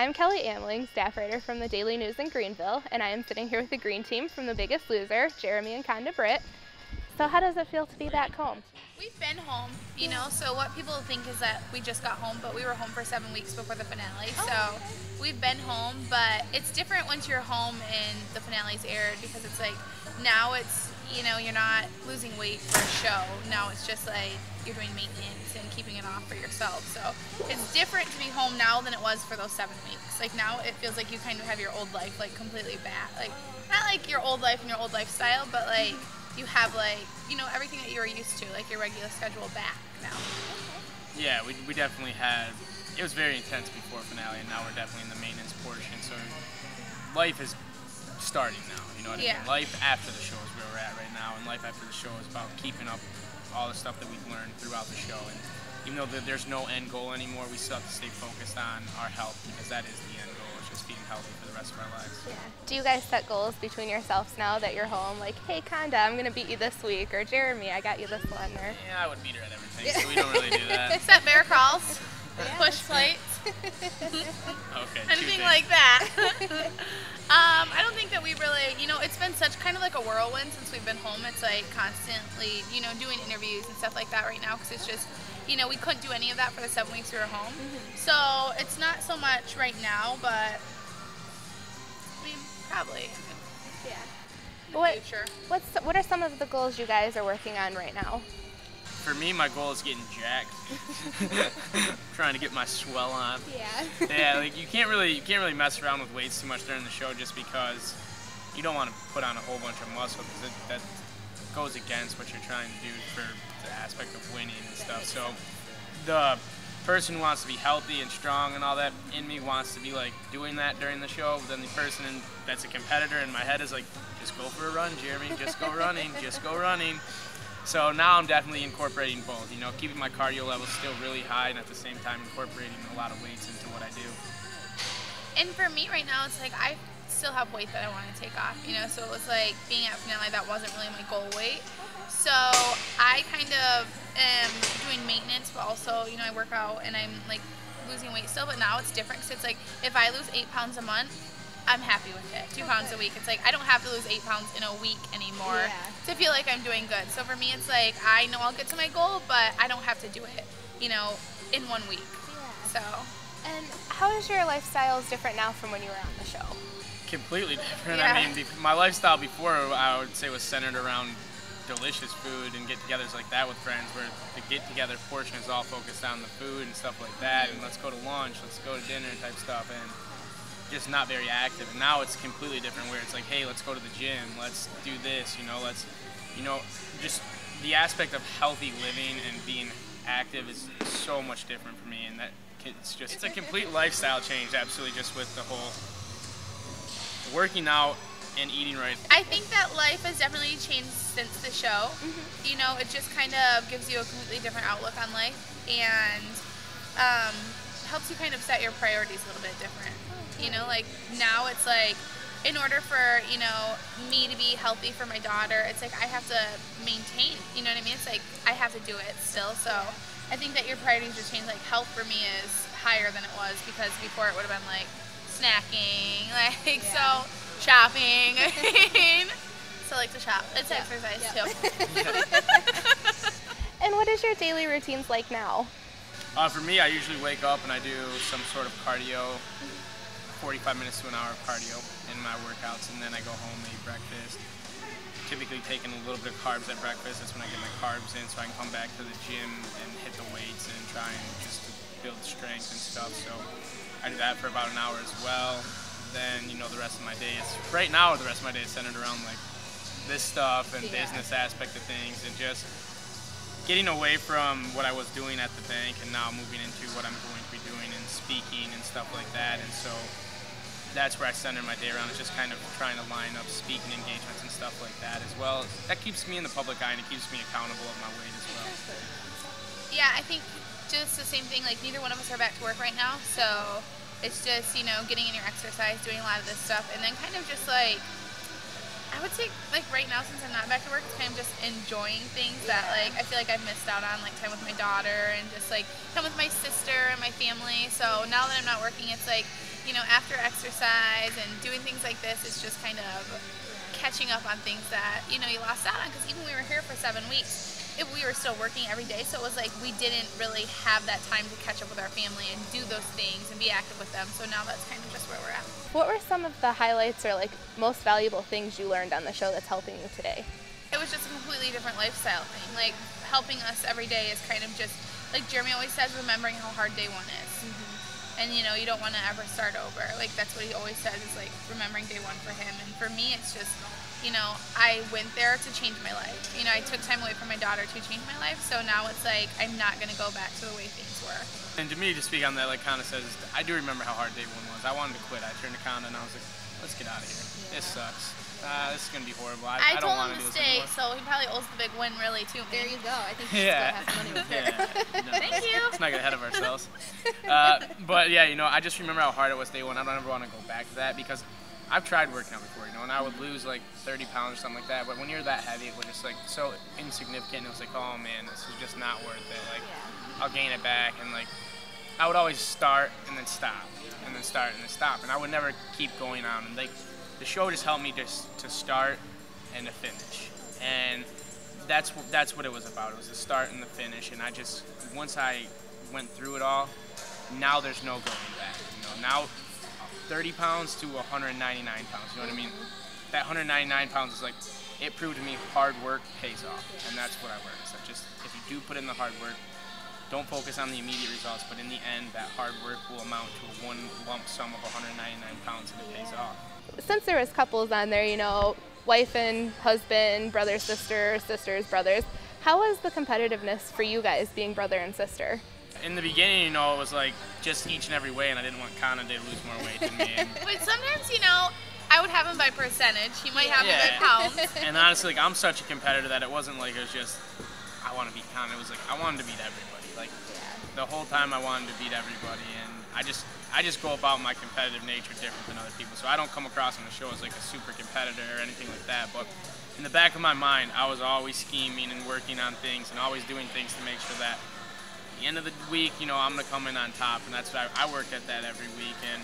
I'm Kelly Amling, staff writer from the Daily News in Greenville, and I am sitting here with the green team from The Biggest Loser, Jeremy and Conda Britt. So how does it feel to be back home? We've been home, you know, so what people think is that we just got home, but we were home for 7 weeks before the finale, so we've been home, but it's different once you're home and the finale's aired, because it's like, now it's, you know, you're not losing weight for a show, now it's just like, you're doing maintenance and keeping it off for yourself, so it's different to be home now than it was for those 7 weeks. Like now it feels like you kind of have your old life like completely back, like, not like your old life and your old lifestyle, but like, you have like, you know, everything that you were used to, like your regular schedule back now. Yeah, we definitely had, it was very intense before finale, and now we're definitely in the maintenance portion, so life is starting now, you know what I mean? Life after the show is where we're at right now, and life after the show is about keeping up all the stuff that we've learned throughout the show, and even though there's no end goal anymore, we still have to stay focused on our health, because that is the end goal, it's just being healthy for the rest of our lives. Yeah. Do you guys set goals between yourselves now that you're home? Like, hey, Conda, I'm going to beat you this week, or Jeremy, I got you this one, or... Yeah, I would beat her at everything, so we don't really do that. Except bear crawls, push plates, Okay, anything like that. I don't think that we really, you know, it's been such kind of like a whirlwind since we've been home. It's like constantly, you know, doing interviews and stuff like that right now, because it's just, you know, we couldn't do any of that for the 7 weeks we were home. So it's not so much right now, but I mean, probably. Yeah. Future. What are some of the goals you guys are working on right now? For me, my goal is getting jacked. Trying to get my swell on. Yeah. Yeah, like you can't really mess around with weights too much during the show, just because you don't want to put on a whole bunch of muscle, because that goes against what you're trying to do for the aspect of winning and stuff. So the person who wants to be healthy and strong and all that in me wants to be like doing that during the show, but then the person that's a competitor in my head is like, just go for a run, Jeremy, just go running, just go running. So now I'm definitely incorporating both, you know, keeping my cardio levels still really high, and at the same time incorporating a lot of weights into what I do. And for me right now, it's like I still have weight that I want to take off, you know, so it was like being at finale, that wasn't really my goal weight. So I kind of am doing maintenance, but also, you know, I work out and I'm like losing weight still, but now it's different, because it's like if I lose 8 pounds a month, I'm happy with it. 2 pounds a week. It's like I don't have to lose 8 pounds in a week anymore to feel like I'm doing good. So for me, it's like I know I'll get to my goal, but I don't have to do it, you know, in 1 week. So. And how is your lifestyles different now from when you were on the show? Completely different. I mean, my lifestyle before, I would say, was centered around delicious food and get-togethers like that with friends, where the get-together portion is all focused on the food and stuff like that, and let's go to lunch, let's go to dinner type stuff, and just not very active. And now it's completely different, where it's like, hey, let's go to the gym, let's do this, you know, let's, you know, just the aspect of healthy living and being active is so much different for me, and that it's a complete lifestyle change, absolutely, just with the whole working out and eating right. I think that life has definitely changed since the show. You know, it just kind of gives you a completely different outlook on life, and helps you kind of set your priorities a little bit different. You know, like now it's like, in order for, you know, me to be healthy for my daughter, it's like I have to maintain, you know what I mean? It's like I have to do it still. So I think that your priorities just change. Like health for me is higher than it was, because before it would have been like snacking, like so shopping. So like to shop. It's exercise too. And what is your daily routines like now? For me, I usually wake up and I do some sort of cardio, 45 minutes to an hour of cardio in my workouts, and then I go home and eat breakfast. Typically taking a little bit of carbs at breakfast. That's when I get my carbs in, so I can come back to the gym and hit the weights and try and just build strength and stuff. So I do that for about an hour as well. Then, you know, the rest of my day is, right now the rest of my day is centered around like this stuff and business aspect of things, and just getting away from what I was doing at the bank and now moving into what I'm going to be doing in speaking and stuff like that. And so that's where I center my day around, is just kind of trying to line up speaking engagements and stuff like that as well. That keeps me in the public eye, and it keeps me accountable of my weight as well. Yeah, I think just the same thing, like neither one of us are back to work right now, so it's just, you know, getting in your exercise, doing a lot of this stuff, and then kind of just like, I would say, like right now, since I'm not back to work, it's kind of just enjoying things that like I feel like I've missed out on, like time with my daughter and just like time with my sister and my family. So now that I'm not working, it's like you know, after exercise and doing things like this, it's just kind of catching up on things that, you know, you lost out on, because even we were here for 7 weeks, we were still working every day, so it was like we didn't really have that time to catch up with our family and do those things and be active with them. So now that's kind of just where we're at. What were some of the highlights or like most valuable things you learned on the show that's helping you today? It was just a completely different lifestyle thing. Like, helping us every day is kind of just, like Jeremy always says, remembering how hard day one is. And, you know, you don't want to ever start over. Like, that's what he always says, is like remembering day one for him. And for me, it's just, you know, I went there to change my life. You know, I took time away from my daughter to change my life, so now it's like I'm not going to go back to the way things were. And to me, to speak on that, like Conda says, I do remember how hard day one was. I wanted to quit. I turned to Conda and I was like, let's get out of here. Yeah. This sucks. This is going to be horrible. I don't told want him to do to this stay, anymore. so he probably owes the big win really to me. There you go. I think we should go have money with her. No, Thank you. Let's not get ahead of ourselves. But yeah, you know, I just remember how hard it was day one. I don't ever want to go back to that, because I've tried working out before, you know, and I would lose like 30 pounds or something like that. But when you're that heavy, it was just like so insignificant. It was like, oh man, this is just not worth it. Like, I'll gain it back, and like I would always start and then stop, and then start and then stop, and I would never keep going on. And like the show just helped me just to start and to finish, and that's what it was about. It was the start and the finish, and I just, once I went through it all, now there's no going back. You know, now 30 pounds to 199 pounds, you know what I mean? That 199 pounds is like, it proved to me hard work pays off, and that's what I learned. So just, if you do put in the hard work, don't focus on the immediate results, but in the end, that hard work will amount to one lump sum of 199 pounds, and it pays off. Since there was couples on there, you know, wife and husband, brother, sister, sisters, brothers, how was the competitiveness for you guys being brother and sister? In the beginning, you know, it was like just each and every way, and I didn't want Conda to lose more weight than me. But sometimes, you know, I would have him by percentage. He might have me by pounds. And honestly, like, I'm such a competitor that it wasn't like it was just, I want to beat Conda. It was like, I wanted to beat everybody. Like, the whole time I wanted to beat everybody, and I just go about my competitive nature different than other people. So I don't come across on the show as like a super competitor or anything like that, but in the back of my mind, I was always scheming and working on things and always doing things to make sure that at the end of the week, you know, I'm going to come in on top, and that's what I worked at that every week. And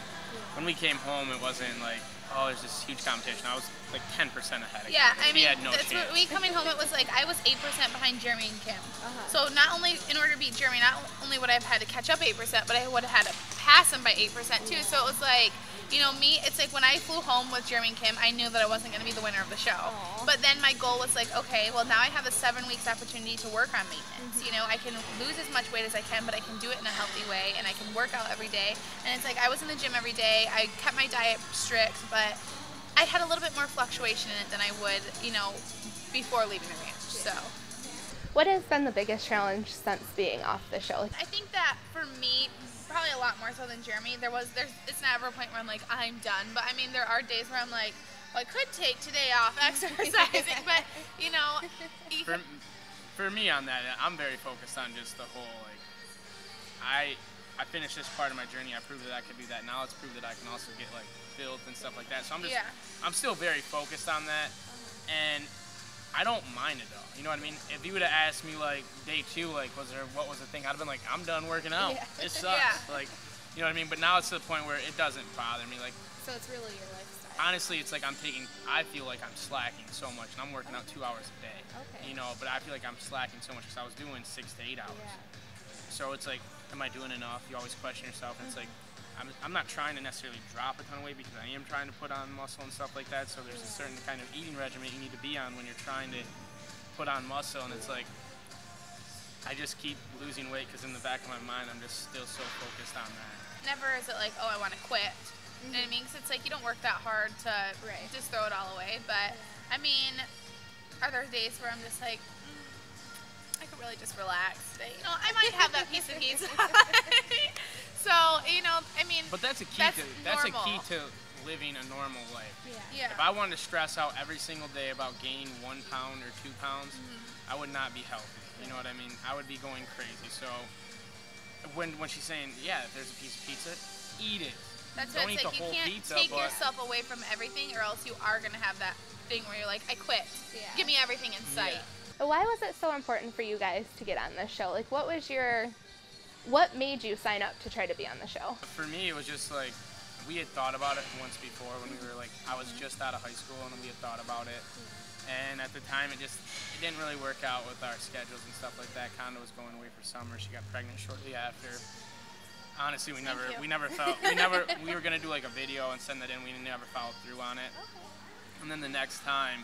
when we came home, it wasn't like, oh, there's this huge competition. I was like 10% ahead of Yeah, Conda. I mean, She had no that's chance. what we coming home, it was like I was 8% behind Jeremy and Kim. So not only, in order to beat Jeremy, not only would I have had to catch up 8%, but I would have had to pass him by 8% too. So it was like, you know, me, it's like when I flew home with Jeremy and Kim, I knew that I wasn't going to be the winner of the show. But then my goal was like, okay, well now I have a 7 weeks opportunity to work on maintenance. You know, I can lose as much weight as I can, but I can do it in a healthy way, and I can work out every day. And it's like I was in the gym every day. I kept my diet strict, but I had a little bit more fluctuation in it than I would, you know, before leaving the ranch. So What has been the biggest challenge since being off the show? I think that for me, probably a lot more so than Jeremy, it's never a point where I'm like, I'm done. But I mean, there are days where I'm like, well, I could take today off exercising, but you know. For me on that, I'm very focused on just the whole, like, I finished this part of my journey. I proved that I could do that. Now let's prove that I can also get like built and stuff like that. So I'm still very focused on that, and I don't mind it though. You know what I mean? If you would have asked me like day 2, like what was the thing? I'd have been like, I'm done working out. It sucks. Like, you know what I mean? But now it's to the point where it doesn't bother me. Like, So it's really your lifestyle. honestly, it's like I feel like I'm slacking so much, and I'm working out 2 hours a day. Okay. You know, but I feel like I'm slacking so much because I was doing 6 to 8 hours. So it's like, am I doing enough? You always question yourself, and it's like, I'm not trying to necessarily drop a ton of weight because I am trying to put on muscle and stuff like that. So there's a certain kind of eating regimen you need to be on when you're trying to put on muscle, and it's like, I just keep losing weight because in the back of my mind, I'm just still so focused on that. Never is it like, oh, I want to quit. You know what I mean? Because it's like you don't work that hard to just throw it all away. But I mean, are there days where I'm just like, I could really just relax today? You know, I might have that piece of pizza. So, you know, I mean, But that's a key to living a normal life. Yeah. If I wanted to stress out every single day about gaining 1 pound or 2 pounds, I would not be healthy. You know what I mean? I would be going crazy. So when she's saying, yeah, if there's a piece of pizza, eat it. That's Don't what eat it's like. the You whole can't pizza, take but yourself away from everything, or else you are going to have that thing where you're like, I quit. Give me everything in sight. But why was it so important for you guys to get on this show? Like, what made you sign up to try to be on the show? For me, it was just like, we had thought about it once before when we were like, I was just out of high school and we had thought about it. And at the time, it didn't really work out with our schedules and stuff like that. Conda was going away for summer. She got pregnant shortly after. Honestly, we never we were gonna do like a video and send that in. We never followed through on it. And then the next time,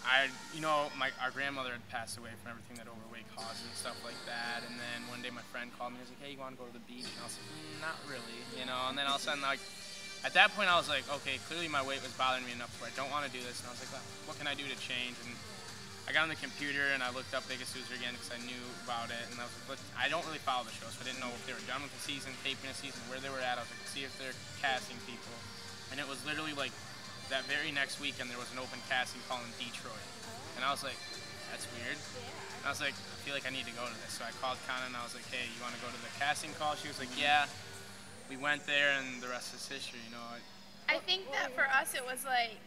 our grandmother had passed away from everything that overweight causes and stuff like that. And then one day my friend called me and was like, hey, you want to go to the beach? And I was like, not really, And then all of a sudden, like, at that point I was like, okay, clearly my weight was bothering me enough where I don't want to do this. And I was like, well, what can I do to change? And I got on the computer and I looked up Biggest Loser again because I knew about it. And I was like, I don't really follow the show, so I didn't know if they were done with the season, taping the season, where they were at. I was like, see if they're casting people. And it was literally like that very next weekend there was an open casting call in Detroit. And I was like, that's weird. And I was like, I feel like I need to go to this. So I called Conda and I was like, hey, you want to go to the casting call? She was like, yeah. We went there and the rest is history, I think that for us it was like,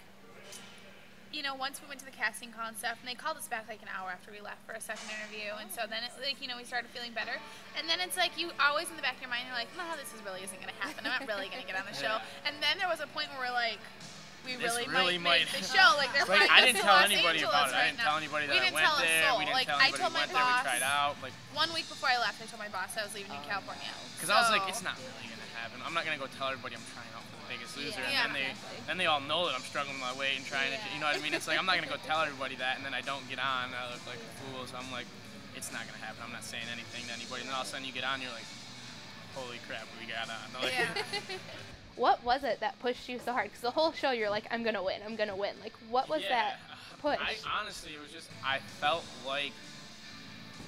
once we went to the casting call and stuff, and they called us back like an hour after we left for a second interview, and so then it, we started feeling better. And then it's like you always in the back of your mind, you're like, no, this really isn't going to happen. I'm not really going to get on the show. And then there was a point where we're like, we really might make the show. Like they're like, I didn't tell anybody about it. Right I didn't tell anybody that I went there. We didn't tell anybody we went there. We tried out. Like 1 week before I left, I told my boss I was leaving in California. Because I was like, it's not really gonna happen. I'm not gonna go tell everybody I'm trying out for the Biggest Loser, and then they all know that I'm struggling with my weight and trying to, you know what I mean? It's like I'm not gonna go tell everybody that, and then I don't get on. And I look like a fool. So I'm like, it's not gonna happen. I'm not saying anything to anybody. And then all of a sudden you get on, you're like, holy crap, we got on. Like, What was it that pushed you so hard? Because the whole show, you're like, I'm gonna win. Like, what was that push? Honestly, it was just I felt like,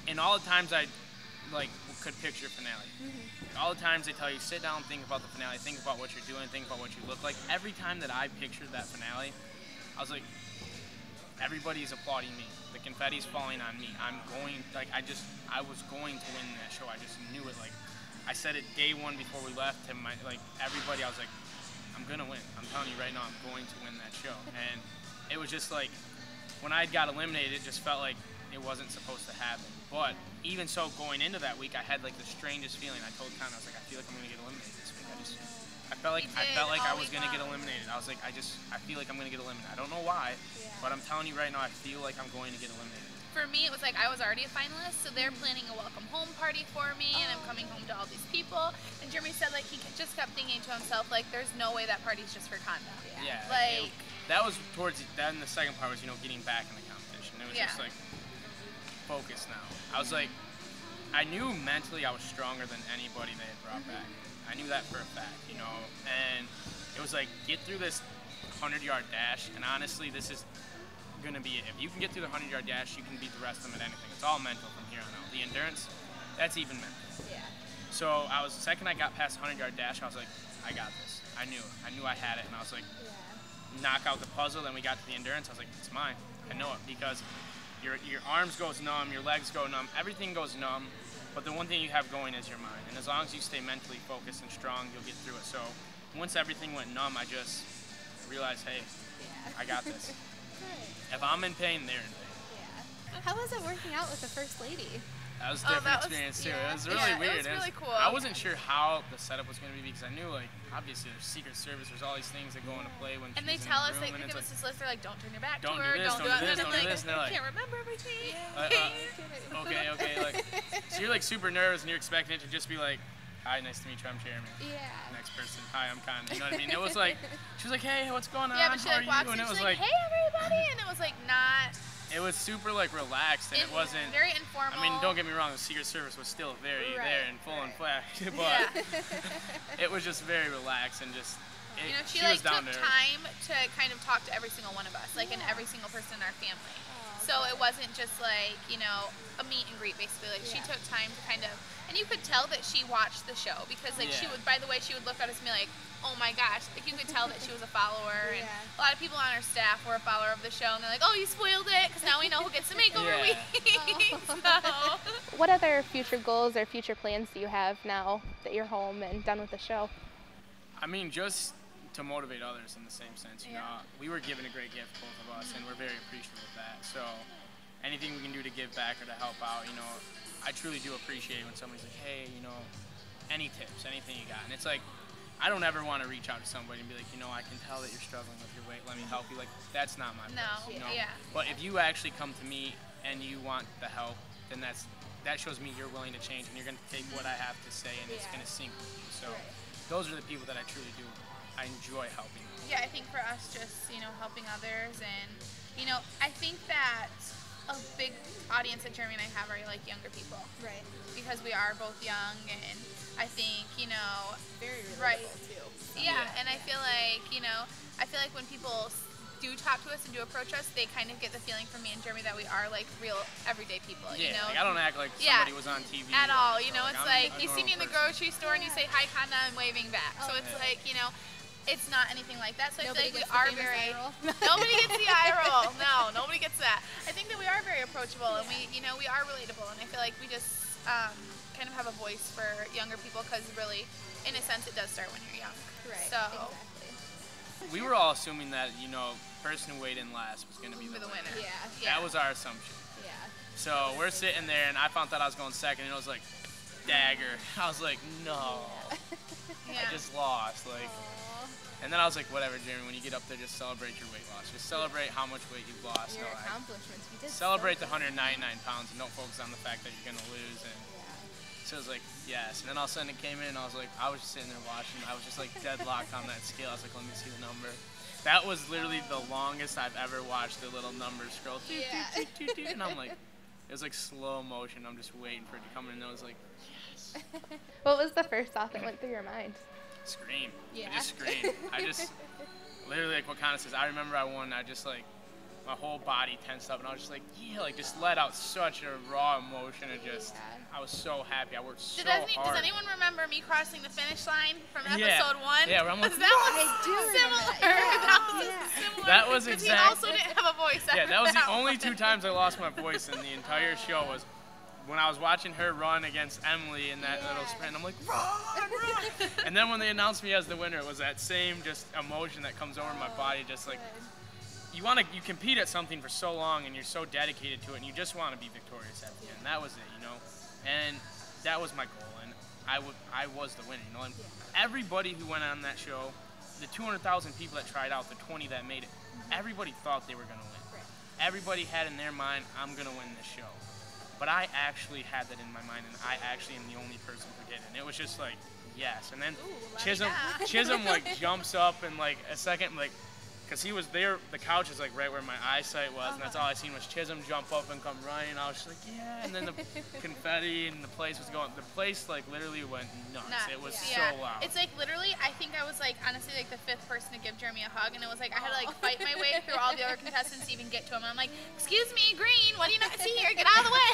in all the times I could picture finale. All the times they tell you sit down, think about the finale, think about what you're doing, think about what you look like. Every time that I pictured that finale, I was like, everybody's applauding me. The confetti's falling on me. I was going to win that show. I just knew it. Like, I said it day one before we left him. Everybody, I was like, I'm gonna win. I'm telling you right now, I'm going to win that show. And it was just like, when I got eliminated, it just felt like it wasn't supposed to happen. But even so, going into that week, I had like the strangest feeling. I told Conda, I was like, I feel like I'm gonna get eliminated this week. I felt like I was gonna get eliminated. I was like, I feel like I'm gonna get eliminated. I don't know why, but I'm telling you right now, I feel like I'm going to get eliminated. For me, it was like I was already a finalist, so they're planning a welcome home party for me, and I'm coming home to all these people. And Jeremy said like he just kept thinking to himself like, there's no way that party's just for Conda. Yeah. Like that was then the second part was getting back in the competition. It was just like focus now. I was like, I knew mentally I was stronger than anybody they had brought back. I knew that for a fact, and it was like, get through this 100-yard dash, and honestly, this is gonna be it. If you can get through the 100-yard dash, you can beat the rest of them at anything. It's all mental from here on out. The endurance, that's even mental. Yeah. So the second I got past the 100-yard dash, I was like, I got this. I knew I had it, and I was like, knock out the puzzle. Then we got to the endurance. I was like, it's mine. I know it because your arms goes numb, your legs go numb, everything goes numb. But the one thing you have going is your mind. And as long as you stay mentally focused and strong, you'll get through it. So once everything went numb, I just realized, hey, I got this. If I'm in pain, they're in pain. Yeah. How was it working out with the First Lady? That was a different experience too. It was really weird. It was really cool. I wasn't sure how the setup was going to be because I knew, like, obviously there's Secret Service, there's all these things that go into play when she's they in tell the us, room, they give us this list, they're like, don't turn your back to don't her, do this, don't do this, don't do this, and they're I like, can't remember everything. Okay, like, so you're like super nervous and you're expecting it to just be like, hi, nice to meet you, I'm Jeremy. Yeah. Next person, hi, I'm Conda. You know what I mean? It was like, she was like, hey, what's going on? Yeah, but she How like are walks you? in, And it was she's like, hey everybody, and it was like not. It was super like relaxed, and it wasn't very informal. I mean, don't get me wrong, the Secret Service was still very there and full and flash, but it was just very relaxed and just. She like took time to kind of talk to every single one of us, like and every single person in our family. So it wasn't just like, a meet and greet basically. Like she took time to kind of, and you could tell that she watched the show because like she would, by the way, she would look at us and be like, oh my gosh, like you could tell that she was a follower. And a lot of people on our staff were a follower of the show, and they're like, oh, you spoiled it because now we know who gets the makeover week. So. What other future goals or future plans do you have now that you're home and done with the show? I mean, just to motivate others in the same sense, we were given a great gift, both of us, and we're very appreciative of that. So anything we can do to give back or to help out, I truly do appreciate when somebody's like, hey, any tips, anything you got. And it's like, I don't ever want to reach out to somebody and be like, you know, I can tell that you're struggling with your weight. Let me help you. Like, that's not my place, you know? Yeah. But if you actually come to me and you want the help, then that shows me you're willing to change and you're going to take what I have to say and it's going to sink with you. So those are the people that I truly do. I enjoy helping them. Yeah, I think for us, just, you know, helping others, and, you know, I think that a big audience that Jeremy and I have are like younger people. Right. Because we are both young, and I think, you know, Very relatable too. Yeah, and I feel like, you know, when people do talk to us and do approach us, they kind of get the feeling from me and Jeremy that we are like real everyday people, you know? Like, I don't act like somebody was on TV. At all, you know, it's I'm like, a you see me in the normal grocery store and you say, hi, Conda, I'm waving back. So it's like, you know, it's not anything like that. So Nobody I feel like gets we are the famous very, eye roll. nobody gets the eye roll. No, nobody gets that. I think that we are very approachable and we, you know, we are relatable, and I feel like we just kind of have a voice for younger people, because really, in a sense, it does start when you're young. Right. So Exactly. We were all assuming that, you know, person who weighed in last was going to be the winner. Yeah. That was our assumption. Yeah. So we're sitting there, and I found out I was going second, and it was like, dagger. I was like, no. Yeah. I just lost. Like, and then I was like, whatever, Jeremy, when you get up there, just celebrate your weight loss. Just celebrate how much weight you've lost. Your No, accomplishments. You did celebrate so the 199 pounds and don't focus on the fact that you're going to lose. And so it was like, yes. And then all of a sudden it came in, and I was like, I was just sitting there watching. I was just like deadlocked on that scale. I was like, let me see the number. That was literally the longest I've ever watched the little number scroll. Yeah. And I'm like, it was like slow motion. I'm just waiting for it to come in, and I was like, yes. What was the first thought that went through your mind? Scream. Yeah. I just screamed. I just, literally, like what Conda says, I remember I won, I just like, my whole body tensed up, and I was just like, yeah, like just let out such a raw emotion, and just, I was so happy. I worked so hard. Does anyone remember me crossing the finish line from Yeah. episode 1? Yeah, where I'm like, That was I do remember similar. that. Similar. That was Because exact- he also didn't have a voice. yeah, that was the after only one. 2 times I lost my voice in the entire show was when I was watching her run against Emily in that little sprint. I'm like, run, run! And then when they announced me as the winner, it was that same just emotion that comes over my body, just like, you compete at something for so long and you're so dedicated to it, and you just want to be victorious at the end. That was it, you know? And that was my goal, and I was the winner, you know? And everybody who went on that show, the 200,000 people that tried out, the 20 that made it, everybody thought they were going to win. Everybody had in their mind, I'm going to win this show. But I actually had that in my mind, and I actually am the only person who did it. And it was just like, yes. And then Chisholm like jumps up in like a second, like, because he was there, the couch is like right where my eyesight was, and that's all I seen was Chisholm jump up and come running. I was just like, yeah. And then the confetti and the place was going, the place like literally went nuts. It was so loud. It's like literally, I think I was like honestly like the 5th person to give Jeremy a hug, and it was like I had to like fight my way through all the other contestants to even get to him. And I'm like, excuse me, Green, what do you not see here? Get out of the way.